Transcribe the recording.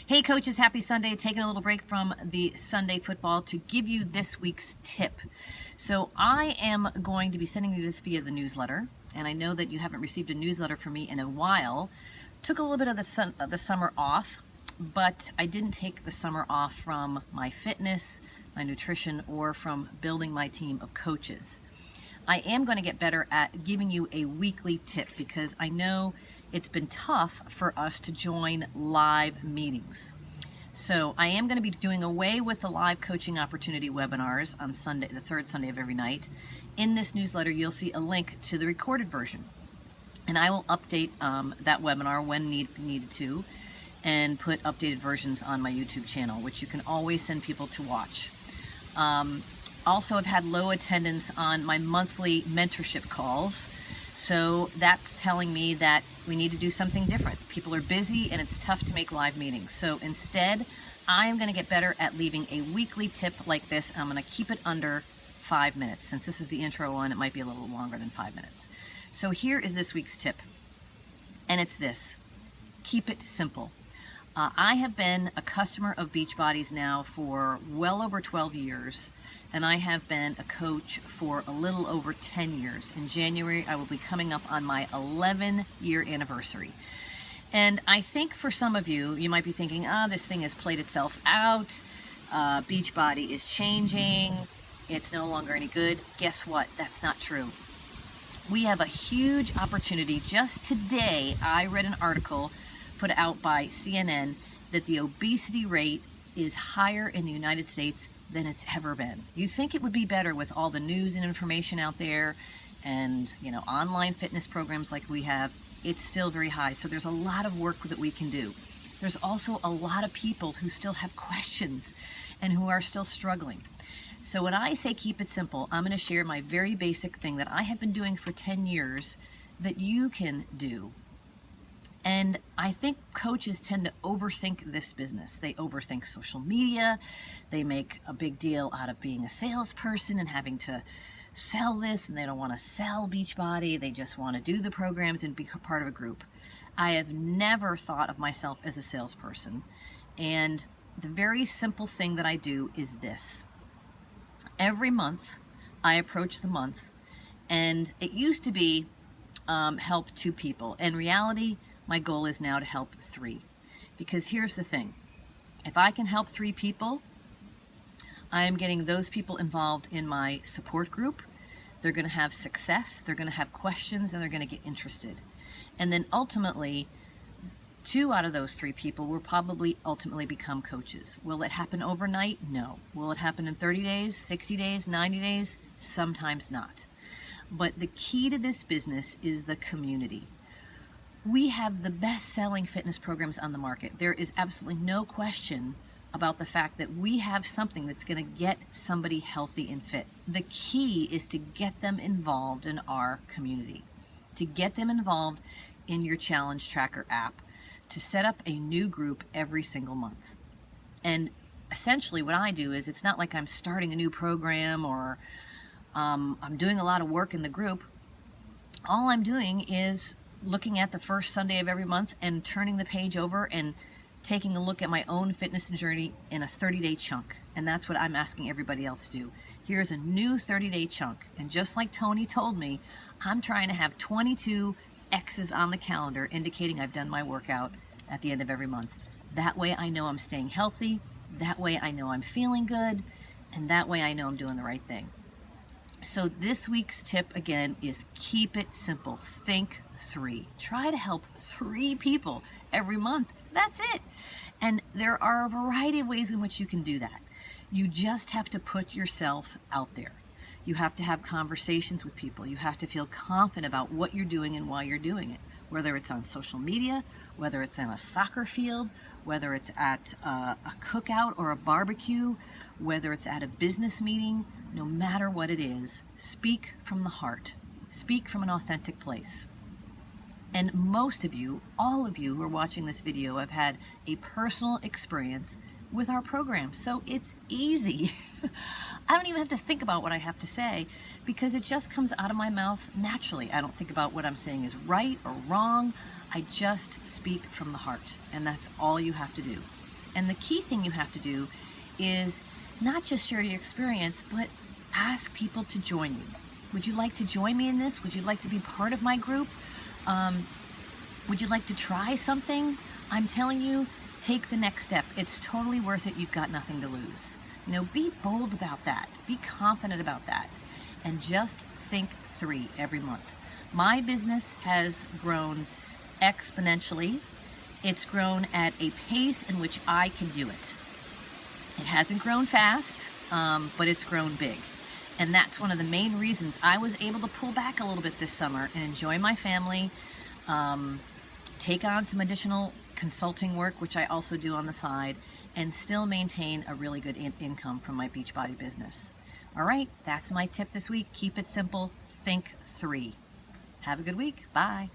Hey coaches, happy Sunday. Taking a little break from the Sunday football to give you this week's tip. So I am going to be sending you this via the newsletter, and I know that you haven't received a newsletter from me in a while. Took a little bit of the summer off, but I didn't take the summer off from my fitness, my nutrition, or from building my team of coaches. I am going to get better at giving you a weekly tip because I know it's been tough for us to join live meetings. So I am going to be doing away with the live coaching opportunity webinars on Sunday, the third Sunday of every night. In this newsletter, you'll see a link to the recorded version. And I will update that webinar when needed to, and put updated versions on my YouTube channel, which you can always send people to watch. Also, I've had low attendance on my monthly mentorship calls. So that's telling me that we need to do something different. People are busy and it's tough to make live meetings. So instead, I am going to get better at leaving a weekly tip like this. I'm going to keep it under 5 minutes. Since this is the intro one, it might be a little longer than 5 minutes. So here is this week's tip. And it's this: keep it simple. I have been a customer of Beachbody's now for well over 12 years. And I have been a coach for a little over 10 years. In January, I will be coming up on my 11-year anniversary. And I think for some of you, you might be thinking, this thing has played itself out. Beachbody is changing. It's no longer any good. Guess what? That's not true. We have a huge opportunity. Just today, I read an article put out by CNN that the obesity rate is higher in the United States than it's ever been. You think it would be better with all the news and information out there and, online fitness programs like we have. It's still very high. So there's a lot of work that we can do. There's also a lot of people who still have questions and who are still struggling. So when I say keep it simple, I'm going to share my very basic thing that I have been doing for 10 years that you can do. And I think coaches tend to overthink this business. They overthink social media. They make a big deal out of being a salesperson and having to sell this, and they don't want to sell Beachbody. They just want to do the programs and be part of a group. I have never thought of myself as a salesperson. And the very simple thing that I do is this. Every month, I approach the month, and it used to be help 2 people. In reality, my goal is now to help 3. Because here's the thing. If I can help 3 people, I am getting those people involved in my support group. They're going to have success, they're going to have questions, and they're going to get interested. And then ultimately, 2 out of those 3 people will probably ultimately become coaches. Will it happen overnight? No. Will it happen in 30 days, 60 days, 90 days? Sometimes not. But the key to this business is the community. We have the best-selling fitness programs on the market. There is absolutely no question about the fact that we have something that's going to get somebody healthy and fit. The key is to get them involved in our community, to get them involved in your Challenge Tracker app, to set up a new group every single month. And essentially what I do is, it's not like I'm starting a new program or I'm doing a lot of work in the group. All I'm doing is looking at the first Sunday of every month and turning the page over and taking a look at my own fitness journey in a 30-day chunk. And that's what I'm asking everybody else to do. Here's a new 30-day chunk. And just like Tony told me, I'm trying to have 22 X's on the calendar indicating I've done my workout at the end of every month. That way I know I'm staying healthy. That way I know I'm feeling good. And that way I know I'm doing the right thing. So this week's tip, again, is keep it simple. Think 3. Try to help 3 people every month. That's it. And there are a variety of ways in which you can do that. You just have to put yourself out there. You have to have conversations with people. You have to feel confident about what you're doing and why you're doing it. Whether it's on social media, whether it's on a soccer field, whether it's at a cookout or a barbecue, whether it's at a business meeting, no matter what it is, speak from the heart. Speak from an authentic place. And most of you, all of you who are watching this video, have had a personal experience with our program. So it's easy. I don't even have to think about what I have to say because it just comes out of my mouth naturally. I don't think about what I'm saying is right or wrong. I just speak from the heart, and that's all you have to do. And the key thing you have to do is not just share your experience, but ask people to join you. Would you like to join me in this? Would you like to be part of my group? Would you like to try something? I'm telling you, take the next step. It's totally worth it. You've got nothing to lose. You know, be bold about that. Be confident about that. And just think 3 every month. My business has grown exponentially. It's grown at a pace in which I can do it. It hasn't grown fast, but it's grown big. And that's one of the main reasons I was able to pull back a little bit this summer and enjoy my family, take on some additional consulting work, which I also do on the side, and still maintain a really good income from my Beachbody business. All right, that's my tip this week. Keep it simple. Think 3. Have a good week. Bye.